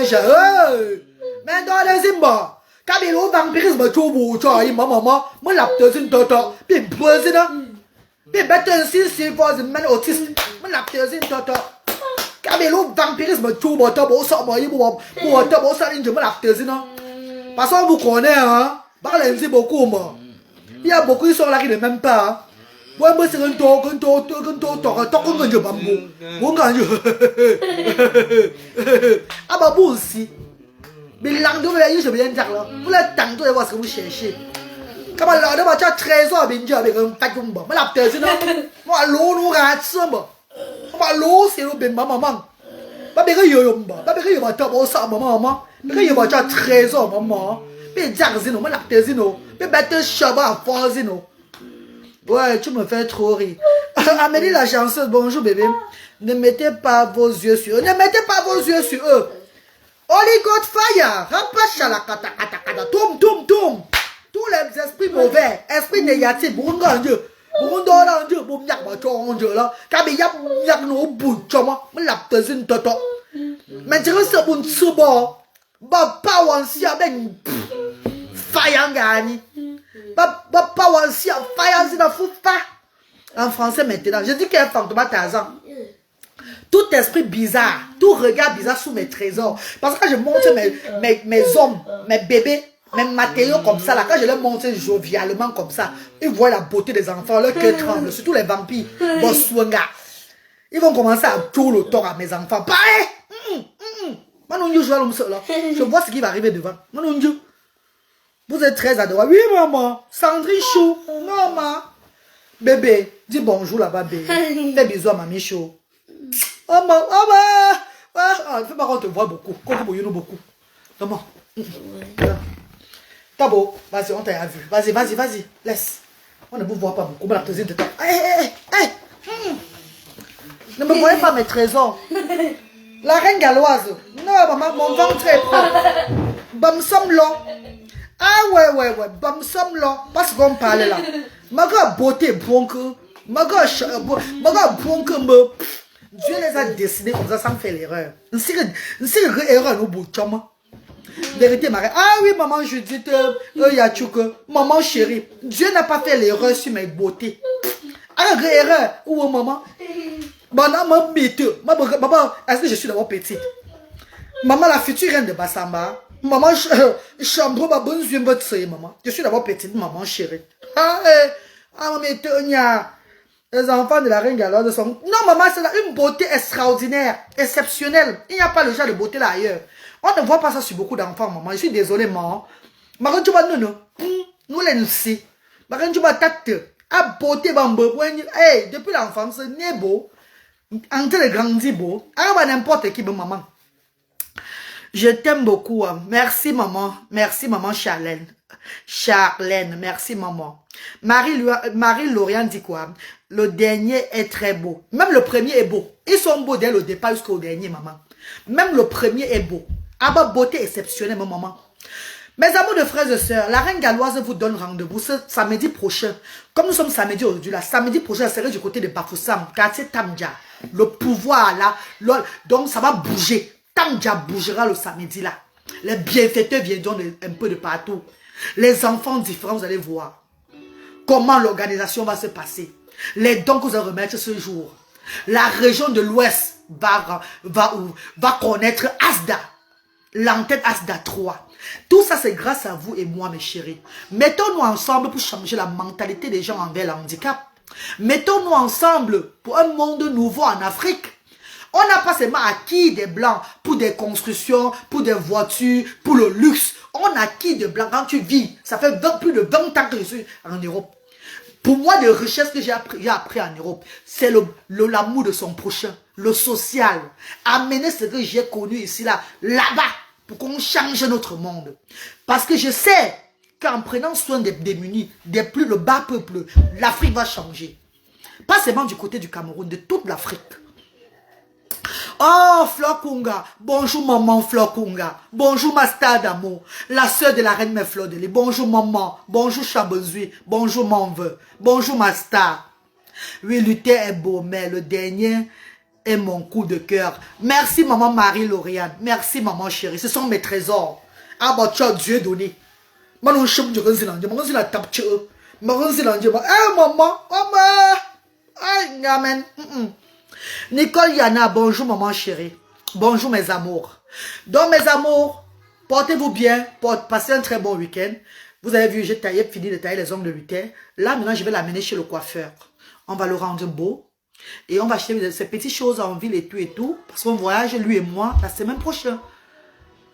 Mais dans les imba. Quand il y a un vampirisme, tu as dit, maman, moi, la petite toto. Puis, président. Puis, bête, si, vous êtes un autiste. Moi, la petite toto. Quand il y a un vampirisme, tu as dit, parce qu'on vous connaît, hein. Parlez-y beaucoup, moi. Il y a beaucoup qui sont là qui ne m'aiment pas, hein. Moi, c'est un tour, ah, bah, vous aussi. Mais l'anglais, je viens de dire là. Vous l'avez tantôt de voir ce que vous cherchez. Comment l'anglais va faire 13 ans avec un paquet de moi, la personne, moi, l'eau, nous, ratsons. Malo, c'est le maman. Babere yomba, babere yomba tabo sa maman. Babere yomba cha trésor maman. Be jarzino, ma lactezino. Be bête chaba forzino. Ouais, tu me fais trop rire. Amélie la chanceuse, bonjour bébé. Ne mettez pas vos yeux sur eux. Ne mettez pas vos yeux sur eux. Holy God fire. Rapacha la kata kata kata. Toum toum toum. Tous les esprits mauvais, esprits négatifs, Burungandieu. Burundandieu, Boumyak Bachondieu là. Kabi yap yak no bouchama. Me lactezine toto. Mais tu sais, bon subo. Ba pawansia ben. Fayangani. Ba pawansia fayanzina foufa. En français maintenant, je dis qu'un fantôme à Tarzan. Tout esprit bizarre, tout regard bizarre sous mes trésors. Parce que quand je montre mes hommes, mes bébés, mes matériaux comme ça, là, quand je les montre jovialement comme ça, ils voient la beauté des enfants, leur cœur tremble, surtout les vampires. Boswanga. Ils vont commencer à tout le temps à mes enfants. Pareil! Je vois ce qui va arriver devant. Vous êtes très adorable. Oui, maman. Sandrine Chou. Maman. Bébé, dis bonjour là-bas, bébé. Fais bisous à mamie Chou. Oh, maman. Fais pas qu'on te voit beaucoup. Qu'on te voit beaucoup. Comment? T'as beau. Vas-y, on t'a vu. Vas-y. Laisse. On ne vous voit pas beaucoup. La de temps. Hey. Ne me voyez pas mes trésors. La reine galloise. Non, maman, mon ventre est propre. Bam somme long. Ah ouais. Bam somme long. Parce qu'on parle là. Ma beauté bronque. Ma bronque me. Dieu les a dessinés comme ça sans faire l'erreur. C'est une erreur au bout de moi. Vérité, Marie. Ah oui, maman Judith, Yachouke, maman chérie. Dieu n'a pas fait l'erreur sur mes beautés. Ah, erreur. Où maman? Maman, est-ce que je suis d'abord petite? Maman, la future reine de Bassamba. Maman, chambre, ma bonne yeux, maman. Je suis d'abord petite, maman chérie. Maman, les enfants de la reine galloise sont... Non, maman, c'est une beauté extraordinaire, exceptionnelle. Il n'y a pas le genre de beauté là ailleurs. On ne voit pas ça sur beaucoup d'enfants, maman. Je suis désolée, maman. Maman, tu vas nous. Nous les nous. Maman, tu vas tête. À beauté, bambou. Hey, depuis l'enfance, c'est né beau. En train de grandir beau. Ah, n'importe qui, maman. Je t'aime beaucoup. Merci, maman. Merci, maman Charlène. Merci, maman. Marie-Lauriane dit quoi? Le dernier est très beau. Même le premier est beau. Ils sont beaux dès le départ jusqu'au dernier, maman. Même le premier est beau. Ah bah, beauté exceptionnelle, maman. Mes amours de frères et sœurs, la reine galloise vous donne rendez-vous ce samedi prochain. Comme nous sommes samedi aujourd'hui, là, samedi prochain, ça serait du côté de Bafoussam, quartier Tamdja. Le pouvoir là, donc ça va bouger. Tamdja bougera le samedi là. Les bienfaiteurs viendront un peu de partout. Les enfants différents, vous allez voir comment l'organisation va se passer. Les dons que vous allez remettre ce jour. La région de l'Ouest va connaître Asda. L'antenne Asda 3. Tout ça, c'est grâce à vous et moi, mes chéris. Mettons-nous ensemble pour changer la mentalité des gens envers le handicap. Mettons-nous ensemble pour un monde nouveau en Afrique. On n'a pas seulement acquis des blancs pour des constructions, pour des voitures, pour le luxe. On a acquis des blancs quand tu vis. Ça fait plus de 20 ans que je suis en Europe. Pour moi, les richesses que j'ai appris en Europe, c'est l'amour de son prochain, le social. Amener ce que j'ai connu ici, là-bas, pour qu'on change notre monde. Parce que je sais qu'en prenant soin des démunis, des plus le bas peuple, l'Afrique va changer. Pas seulement du côté du Cameroun, de toute l'Afrique. Oh, Fleur Kunga. Bonjour, maman Fleur Kunga. Bonjour, ma star d'amour. La sœur de la reine mes fleurs de lait. Bonjour, maman. Bonjour, Chabezui. Bonjour, mon vœu. Bonjour, ma star. Oui, Luther est beau, mais le dernier est mon coup de cœur. Merci, maman Marie-Lauriane. Merci, maman chérie. Ce sont mes trésors. Ah, bah, tu as Dieu donné. Maman, je suis la tape. Maman, Aïe, amen. Nicole Yana, bonjour maman chérie. Bonjour mes amours. Donc mes amours, portez-vous bien, passez un très bon week-end. Vous avez vu, j'ai fini de tailler les ongles de Luther. Là maintenant, je vais l'amener chez le coiffeur. On va le rendre beau. Et on va acheter ces petites choses en ville et tout. Parce qu'on voyage, lui et moi, la semaine prochaine.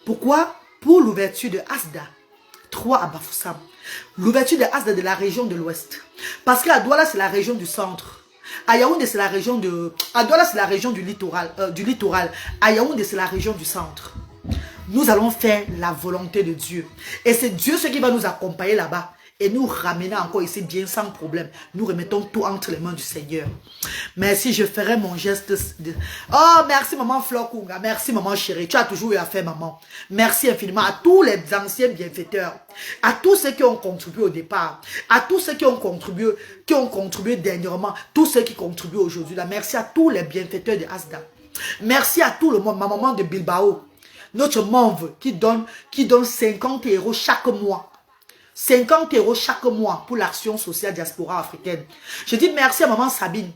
Pourquoi? Pour l'ouverture de Asda 3 à Bafoussam. L'ouverture de Asda de la région de l'Ouest. Parce que la Douala, c'est la région du centre. À Yaoundé, c'est la région de... À Douala, c'est la région du littoral. À Yaoundé, c'est la région du centre. Nous allons faire la volonté de Dieu. Et c'est Dieu ce qui va nous accompagner là-bas. Et nous ramener encore ici bien sans problème. Nous remettons tout entre les mains du Seigneur. Merci, je ferai mon geste de... Oh, merci maman Flokunga. Merci maman chérie. Tu as toujours eu à faire maman. Merci infiniment à tous les anciens bienfaiteurs. À tous ceux qui ont contribué au départ. À tous ceux qui ont contribué dernièrement. Tous ceux qui contribuent aujourd'hui. Merci à tous les bienfaiteurs de Asda. Merci à tout le monde. Ma maman de Bilbao. Notre membre qui donne 50 € chaque mois. 50 € chaque mois pour l'action sociale diaspora africaine. Je dis merci à maman Sabine.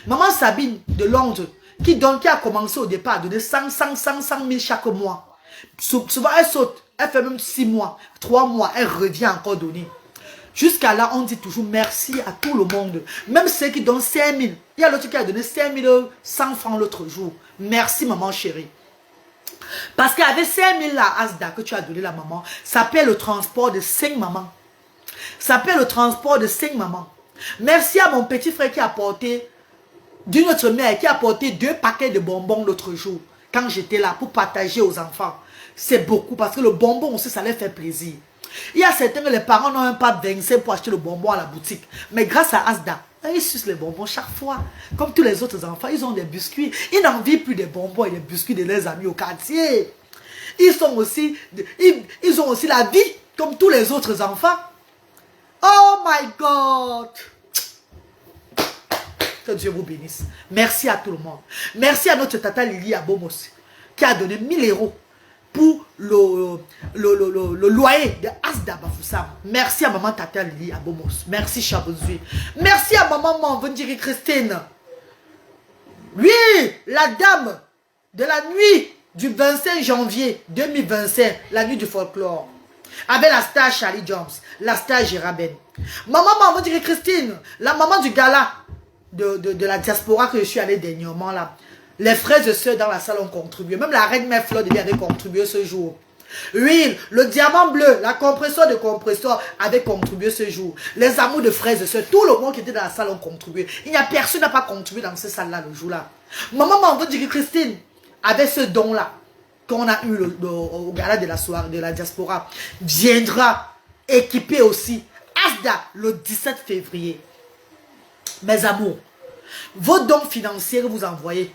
Maman Sabine de Londres qui a commencé au départ à donner 100 000 chaque mois. Souvent elle saute, elle fait même 6 mois, 3 mois, elle revient encore donner. Jusqu'à là, on dit toujours merci à tout le monde. Même ceux qui donnent 5 000. Il y a l'autre qui a donné 5 100 francs l'autre jour. Merci maman chérie. Parce qu'avec 5 000 là, Asda, que tu as donné la maman, ça paie le transport de 5 mamans. Ça paie le transport de 5 mamans. Merci à mon petit frère qui a apporté, d'une autre mère, qui a apporté 2 paquets de bonbons l'autre jour, quand j'étais là, pour partager aux enfants. C'est beaucoup, parce que le bonbon aussi, ça leur fait plaisir. Il y a certains que les parents n'ont même pas 25 pour acheter le bonbon à la boutique. Mais grâce à Asda, ils sucent les bonbons chaque fois. Comme tous les autres enfants, ils ont des biscuits. Ils n'en vivent plus des bonbons et des biscuits de leurs amis au quartier. Ils ont aussi la vie comme tous les autres enfants. Oh my God! Que Dieu vous bénisse. Merci à tout le monde. Merci à notre tata Lily Abomos qui a donné 1 000 € pour le loyer de Asda Bafoussam. Merci à maman tata Lily Abomos. Merci Chabozui. Merci à maman Manvendiri Christine. Oui, la dame de la nuit du 25 janvier 2025, la nuit du folklore. Avec la star Charlie Jones, la star Giraben. Maman Manvendiri Christine, la maman du gala de la diaspora que je suis allée dernièrement là. Les frères et sœurs dans la salle ont contribué. Même la reine mère Fleur de Vie avait contribué ce jour. Oui, le diamant bleu, la compresseur de compresseur avait contribué ce jour. Les amours de frères et sœurs, tout le monde qui était dans la salle ont contribué. Il n'y a personne qui n'a pas contribué dans cette salle-là le jour-là. Maman m'a dit que Christine avait ce don-là qu'on a eu au gala de la soirée de la diaspora. Viendra équiper aussi Asda le 17 février. Mes amours, vos dons financiers que vous envoyez,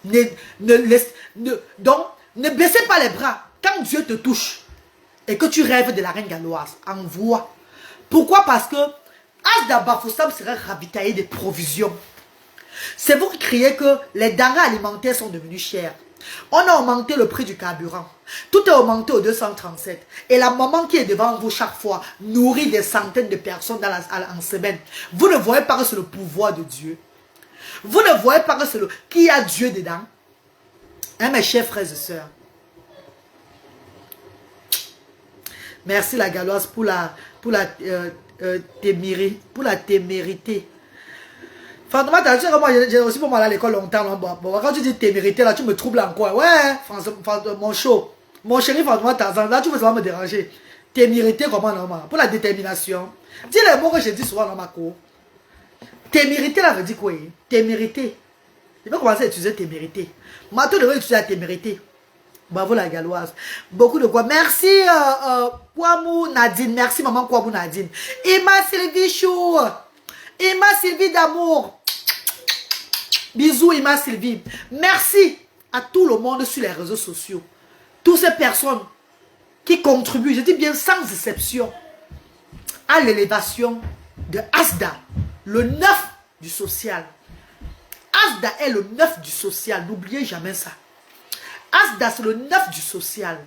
donc, ne baissez pas les bras. Quand Dieu te touche et que tu rêves de la reine galloise, envoie. Pourquoi? Parce que Asda Bafoussam sera ravitaillé de provisions. C'est vous qui criez que les denrées alimentaires sont devenues chères. On a augmenté le prix du carburant. Tout est augmenté au 237. Et la maman qui est devant vous chaque fois nourrit des centaines de personnes en semaine. Vous ne voyez pas que c'est le pouvoir de Dieu. Vous ne voyez pas que c'est qu'il y a Dieu dedans. Hein, mes chers frères et sœurs. Merci la galloise pour la témérité. Franchement, tu sais moi j'ai aussi pour moi à l'école longtemps. Bon, quand tu dis témérité, là, tu me troubles encore. Ouais, mon chaud. Mon chéri, franchement, là, tu veux savoir me déranger. Témérité, comment normal? Pour la détermination. Dis les mots que je dis souvent dans ma cour. Témérité, là, veut dire quoi? Témérité. Je vais commencer à utiliser témérité. Maintenant, je vais utiliser la témérité. Bravo la galloise. Beaucoup de quoi. Merci Kwamou Nadine. Merci maman Kwamou Nadine. Emma Sylvie Chou. Emma Sylvie d'amour. Bisous Emma Sylvie. Merci à tout le monde sur les réseaux sociaux. Toutes ces personnes qui contribuent, je dis bien sans exception, à l'élévation de Asda, le 9 du social. Asda est le 9 du social. N'oubliez jamais ça. Asda, c'est le 9 du social.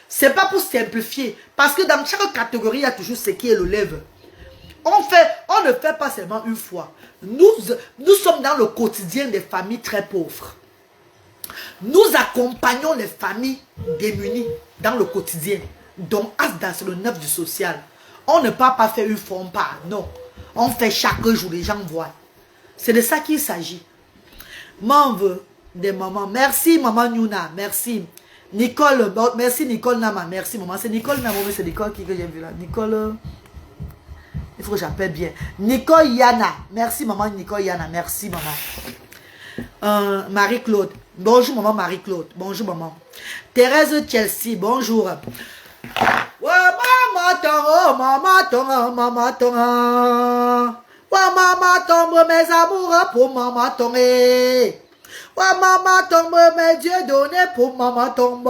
C'est pas pour simplifier. Parce que dans chaque catégorie, il y a toujours ce qui est le lève. On ne fait pas seulement une fois. Nous sommes dans le quotidien des familles très pauvres. Nous accompagnons les familles démunies dans le quotidien. Donc, Asda, c'est le 9 du social. On ne peut pas faire une fois, on part. Non. On fait chaque jour, les gens voient. C'est de ça qu'il s'agit. M'en veux des mamans. Merci, maman Nuna. Merci. Nicole, merci Nicole Nama. Merci, maman. C'est Nicole Nama, mais c'est Nicole qui que j'ai vu là. Nicole. Il faut que j'appelle bien. Nicole Yana. Merci, maman Nicole Yana. Merci, maman. Marie-Claude. Bonjour, maman Marie-Claude. Bonjour, maman. Thérèse Chelsea. Bonjour. Ouais, maman tonga, maman tonga, maman tonga. Ouais, maman tombe mes amours pour maman tomber. Ouais, maman tombe mes dieux donnés pour maman tombe.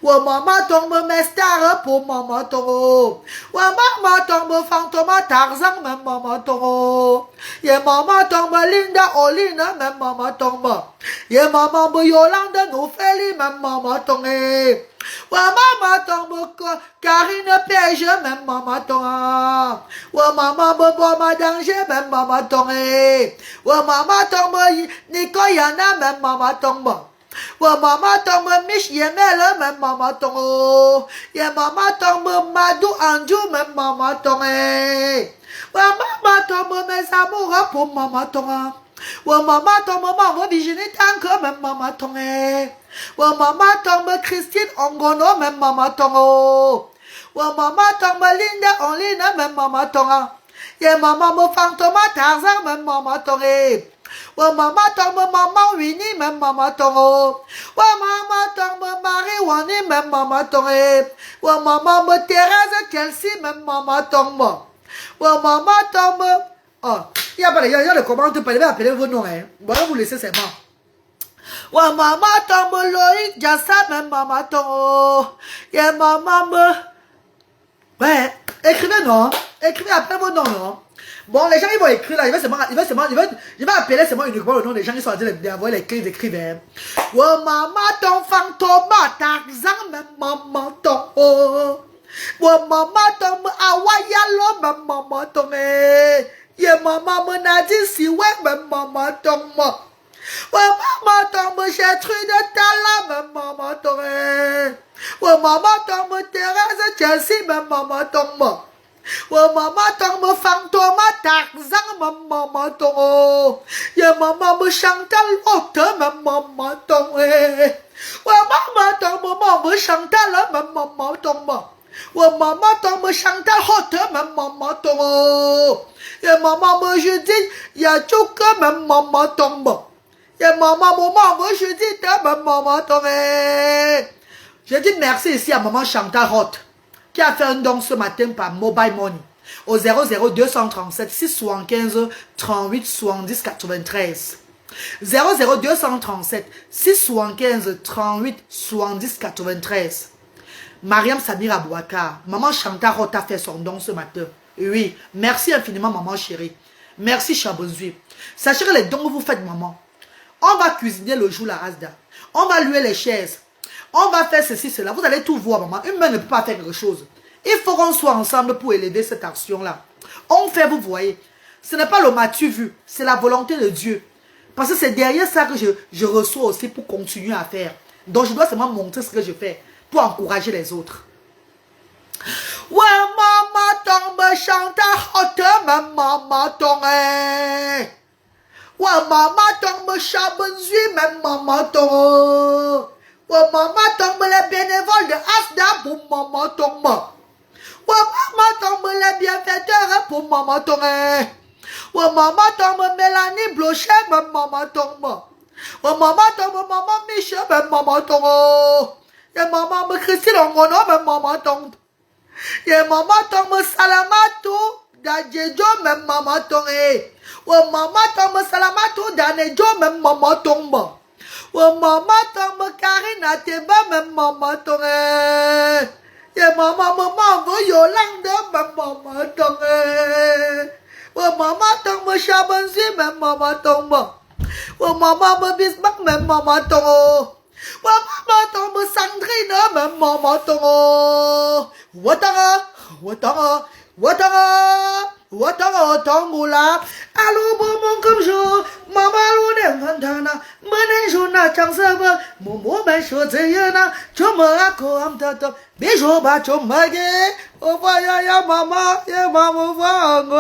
Ouais, maman tombe mes stars pour maman tombe. Ouais, maman tombe fantôme Tarzan, même maman tombe. Yeah, maman tombe Linda Olina, même maman tombe. Yeah, maman Yolande Noufeli, même maman tombe. Ouais, maman tombe Karine Pêche, même maman tombe. Ouais, maman Bobo Danger, même maman tombe. Ouais, maman tombe Nicoyana, même maman tombe. Ouais, maman tombe Mich Yemel, même maman tombe. Yeah, maman tombe Madou Andrew, même maman tombe. Ouais, maman tombe mes amours pour maman tombe. Ouais, maman tombe maman Virginie Tanko, même maman tombe. Ouais, maman tombe Christine Ongono, même maman tombe. Ouais, maman tombe Linda Onlina, même maman tombe. Yeah, maman me fantôme Tarzan, même maman tombe. Ouais, maman tombe maman Winnie, même maman tombe. Ouais, maman tombe Marie Wani, même maman tombe. Ouais, maman me Thérèse Chelsea, même maman tombe. Ouais, maman tombe. Oh, il y a le commentaire, vous pouvez appeler vos noms, hein. Voilà, vous laissez c'est bon. Ouais, maman tombe Loïc Jassa, même maman tombe. Yeah, maman me. Ouais, écrivez non. Écrivez après vos noms, non. Bon, les gens, ils vont écrire là. Je vais appeler seulement uniquement le nom des gens qui sont en train d'envoyer les clés d'écrivain. Ouais, maman, ton fantôme, Tarzan, même maman, ton. Ouais, maman, ton Awayalo, même maman, ton. Yeah, maman, mon Nadine, si ouais, même maman, ton. Ouais, maman, ton Gertrude Tala, même maman, ton. Ouais, maman, ton Thérèse Chelsea, même maman, ton. Ouais, maman tombe fantôme Tarzan, maman tombe. Yeah, maman me Chantal Haute, maman tombe. Ouais, maman tombe, maman Chantal, maman tombe. Ouais, maman tombe Chantal Haute, maman tombe. Yeah, maman me Judith, y'a Tchouk, maman tombe. Yeah, maman me Judith, maman tombe. Je dis merci ici à maman Chantal Haute, qui a fait un don ce matin par Mobile Money au 00237 675 38 70 93. 00237 675 38 70 93. Mariam Samira Bouakar, maman Chantal Roth a fait son don ce matin. Oui, merci infiniment maman chérie. Merci Chabonzui. Sachez que les dons que vous faites maman, on va cuisiner le jour la rasda. On va louer les chaises. On va faire ceci, cela. Vous allez tout voir, maman. Une main ne peut pas faire quelque chose. Il faut qu'on soit ensemble pour élever cette action-là. On fait, vous voyez. Ce n'est pas le matu vu. C'est la volonté de Dieu. Parce que c'est derrière ça que je reçois aussi pour continuer à faire. Donc, je dois seulement montrer ce que je fais pour encourager les autres. Ouais, maman tombe, chante haute, maman tombe. Ouais, maman tombe, chabonzui, maman tombe. Ouais, maman tombe les bénévoles de Asda pour maman tombe. Ouais, maman tombe les bienfaiteurs pour maman tombe. Ouais, maman tombe Mélanie Blochet, maman tombe. Ouais, maman tombe maman Michel, maman tombe. Et maman me Christine Ongono, maman tombe. Et maman tombe Salamatou, Dadjejo, maman tombe. Ouais, maman tombe Salamatou, Danejo, maman tombe. Ouais, maman tombe Karina Teba, même maman tombe. Et maman veut Yolande, même maman tombe. Ouais, maman tombe Chabonzi, même maman tombe. Ouais, maman me Bismarck, même maman tombe. Ouais, maman tombe Sandrine, même maman tombe. Watara, watara, watara. Watara Tangula, Allo Bomo comme jour, Maman Lune Vantana, Manejuna Changsaba, Momo Meshotzayana, Chomako Amtata, Bijou Bachomage, Opaya Mama, Yamamo Vango.